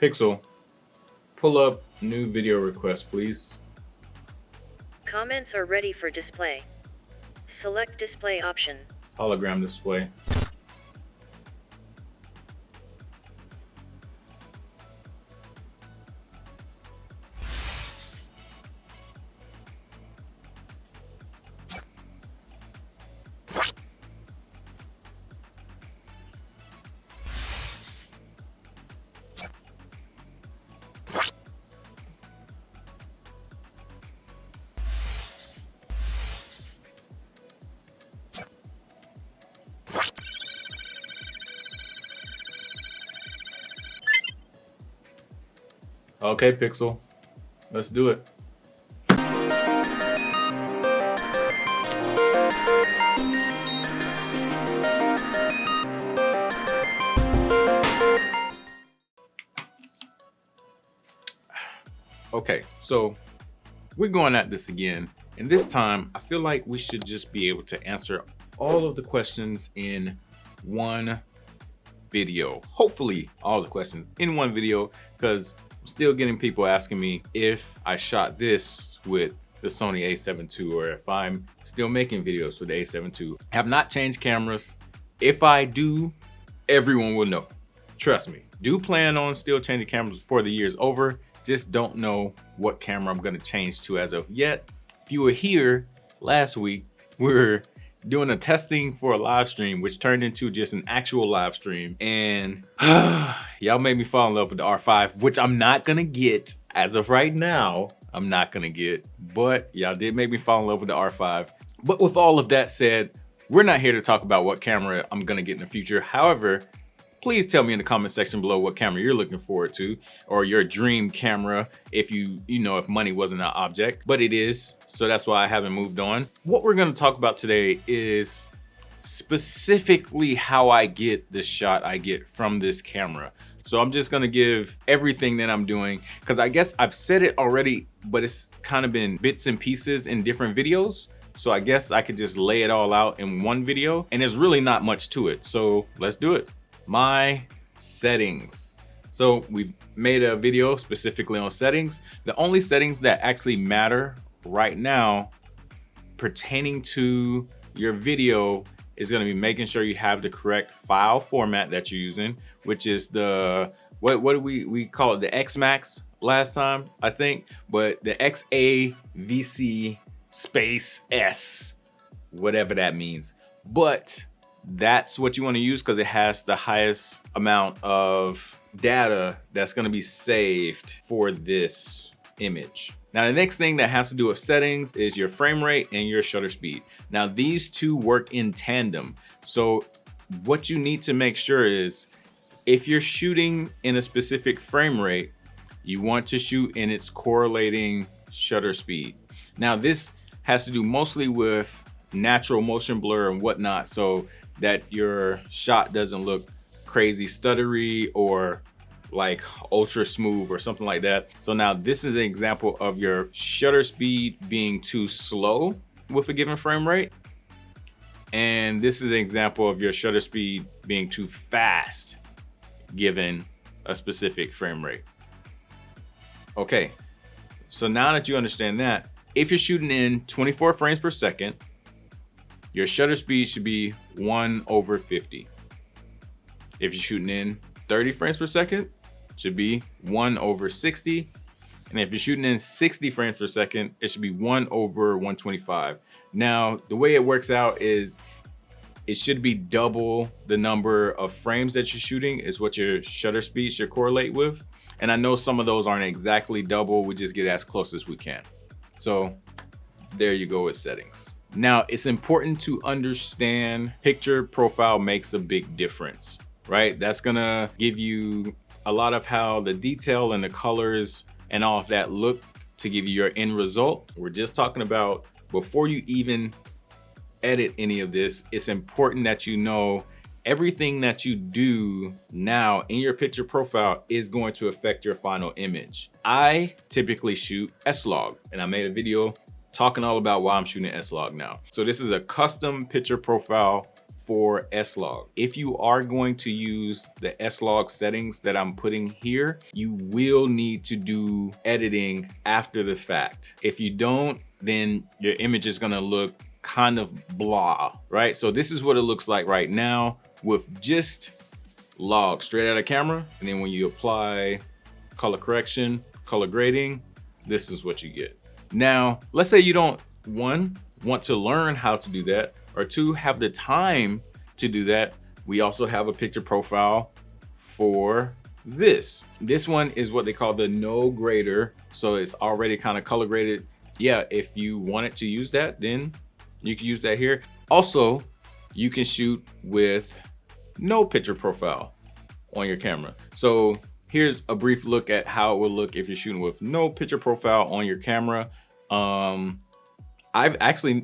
Pixel, pull up new video request, please. Comments are ready for display. Select display option. Hologram display. Okay, Pixel, let's do it. Okay, so we're going at this again, and this time I feel like we should just be able to answer all of the questions in one video. Hopefully all the questions in one video, because I'm still getting people asking me if I shot this with the Sony A7 II or if I'm still making videos with the A7 II. I have not changed cameras. If I do, everyone will know. Trust me. Do plan on still changing cameras before the year's over. Just don't know what camera I'm gonna change to as of yet. If you were here last week, we were doing a testing for a live stream, which turned into just an actual live stream. And y'all made me fall in love with the R5, which I'm not gonna get as of right now. I'm not gonna get, but y'all did make me fall in love with the R5. But with all of that said, we're not here to talk about what camera I'm gonna get in the future. However, please tell me in the comment section below what camera you're looking forward to, or your dream camera if you know, if money wasn't an object, but it is. So that's why I haven't moved on. What we're gonna talk about today is specifically how I get the shot I get from this camera. So I'm just gonna give everything that I'm doing, because I guess I've said it already, but it's kind of been bits and pieces in different videos. So I guess I could just lay it all out in one video, and there's really not much to it. So let's do it. My settings. So we made a video specifically on settings. The only settings that actually matter right now pertaining to your video is going to be making sure you have the correct file format that you're using, which is the, what do we call it, the Xmax last time, I think, but the XAVC space S, whatever that means. But that's what you want to use because it has the highest amount of data that's going to be saved for this image. Now, the next thing that has to do with settings is your frame rate and your shutter speed. Now, these two work in tandem. So what you need to make sure is if you're shooting in a specific frame rate, you want to shoot in its correlating shutter speed. Now, this has to do mostly with natural motion blur and whatnot, so that your shot doesn't look crazy stuttery or like ultra smooth or something like that. So now this is an example of your shutter speed being too slow with a given frame rate. And this is an example of your shutter speed being too fast given a specific frame rate. Okay, so now that you understand that, if you're shooting in 24 frames per second, your shutter speed should be 1/50. If you're shooting in 30 frames per second, it should be 1/60. And if you're shooting in 60 frames per second, it should be 1/125. Now, the way it works out is it should be double the number of frames that you're shooting is what your shutter speed should correlate with. And I know some of those aren't exactly double. We just get as close as we can. So there you go with settings. Now, it's important to understand picture profile makes a big difference, right? That's gonna give you a lot of how the detail and the colors and all of that look to give you your end result. We're just talking about before you even edit any of this, it's important that you know everything that you do now in your picture profile is going to affect your final image. I typically shoot S-Log, and I made a video talking all about why I'm shooting S-Log now. So this is a custom picture profile for S-Log. If you are going to use the S-Log settings that I'm putting here, you will need to do editing after the fact. If you don't, then your image is gonna look kind of blah, right? So this is what it looks like right now with just log straight out of camera. And then when you apply color correction, color grading, this is what you get. Now, let's say you don't, one, want to learn how to do that, or two, have the time to do that. We also have a picture profile for this. This one is what they call the no grader. So it's already kind of color graded. Yeah, if you wanted to use that, then you can use that here. Also, you can shoot with no picture profile on your camera. So here's a brief look at how it will look if you're shooting with no picture profile on your camera.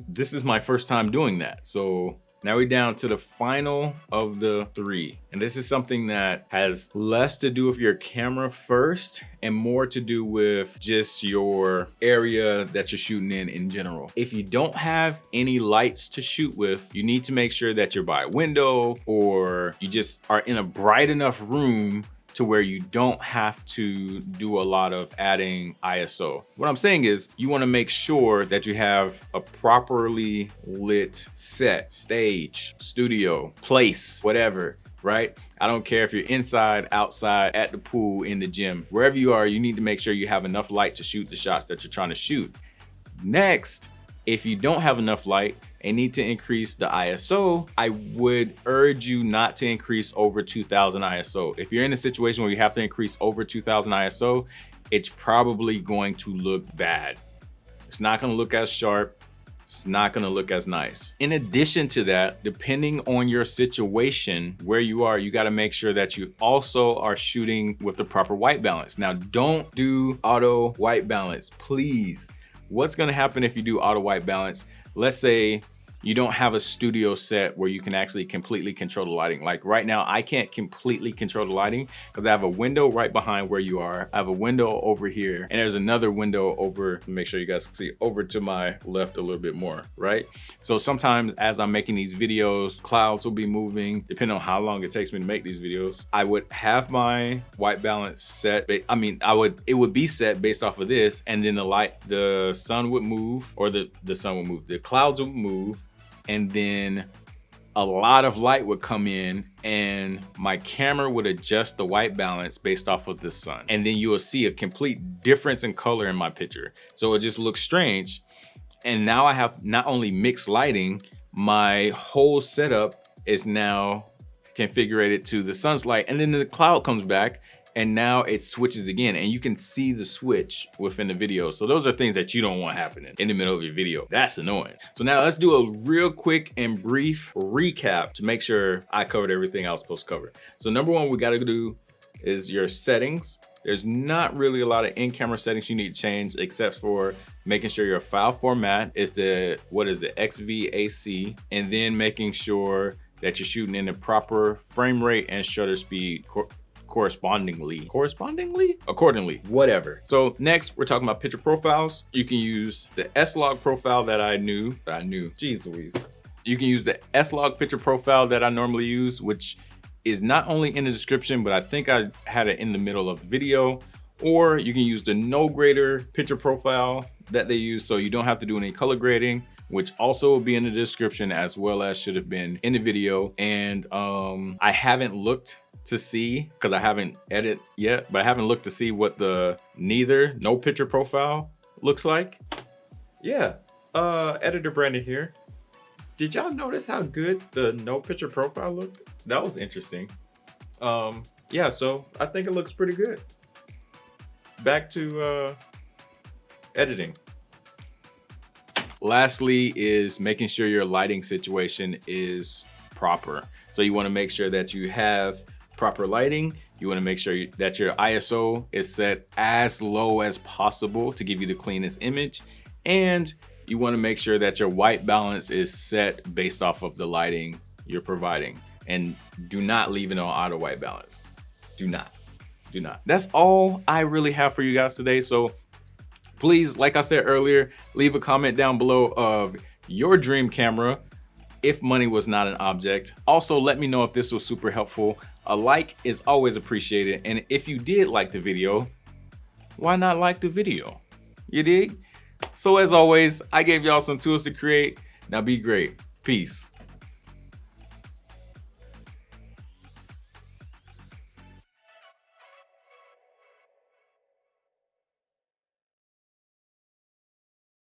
This is my first time doing that. So now we're down to the final of the 3. And this is something that has less to do with your camera first and more to do with just your area that you're shooting in general. If you don't have any lights to shoot with, you need to make sure that you're by a window or you just are in a bright enough room to where you don't have to do a lot of adding ISO. What I'm saying is you wanna make sure that you have a properly lit set, stage, studio, place, whatever, right? I don't care if you're inside, outside, at the pool, in the gym, wherever you are, you need to make sure you have enough light to shoot the shots that you're trying to shoot. Next, if you don't have enough light and need to increase the ISO, I would urge you not to increase over 2000 ISO. If you're in a situation where you have to increase over 2000 ISO, it's probably going to look bad. It's not gonna look as sharp. It's not gonna look as nice. In addition to that, depending on your situation, where you are, you gotta make sure that you also are shooting with the proper white balance. Now, don't do auto white balance, please. What's gonna happen if you do auto white balance? Let's say you don't have a studio set where you can actually completely control the lighting. Like right now, I can't completely control the lighting because I have a window right behind where you are. I have a window over here, and there's another window over, make sure you guys can see, over to my left a little bit more, right? So sometimes as I'm making these videos, clouds will be moving, depending on how long it takes me to make these videos. I would have my white balance set. It would be set based off of this, and then the sun would move, or the clouds would move, and then a lot of light would come in and my camera would adjust the white balance based off of the sun. And then you will see a complete difference in color in my picture. So it just looks strange. And now I have not only mixed lighting, my whole setup is now configured to the sun's light, and then the cloud comes back and now it switches again, and you can see the switch within the video. So those are things that you don't want happening in the middle of your video. That's annoying. So now let's do a real quick and brief recap to make sure I covered everything I was supposed to cover. So number one, we gotta do is your settings. There's not really a lot of in-camera settings you need to change, except for making sure your file format is the XVAC, and then making sure that you're shooting in the proper frame rate and shutter speed accordingly, whatever. So next, we're talking about picture profiles. You can use the S-Log profile that I knew, geez Louise. You can use the S-Log picture profile that I normally use, which is not only in the description, but I think I had it in the middle of the video. Or you can use the no grader picture profile that they use, so you don't have to do any color grading, which also will be in the description, as well as should have been in the video. And I haven't looked to see, because I haven't edited yet, but I haven't looked to see what the no picture profile looks like. Yeah, editor Brandon here. Did y'all notice how good the no picture profile looked? That was interesting. Yeah, so I think it looks pretty good. Back to editing. Lastly is making sure your lighting situation is proper. So you want to make sure that you have proper lighting. You want to make sure that your ISO is set as low as possible to give you the cleanest image. And you want to make sure that your white balance is set based off of the lighting you're providing. And do not leave it on auto white balance. Do not. That's all I really have for you guys today. So please, like I said earlier, leave a comment down below of your dream camera. if money was not an object. Also, let me know if this was super helpful. A like is always appreciated. And if you did like the video, why not like the video? You dig? So as always, I gave y'all some tools to create. Now be great. Peace.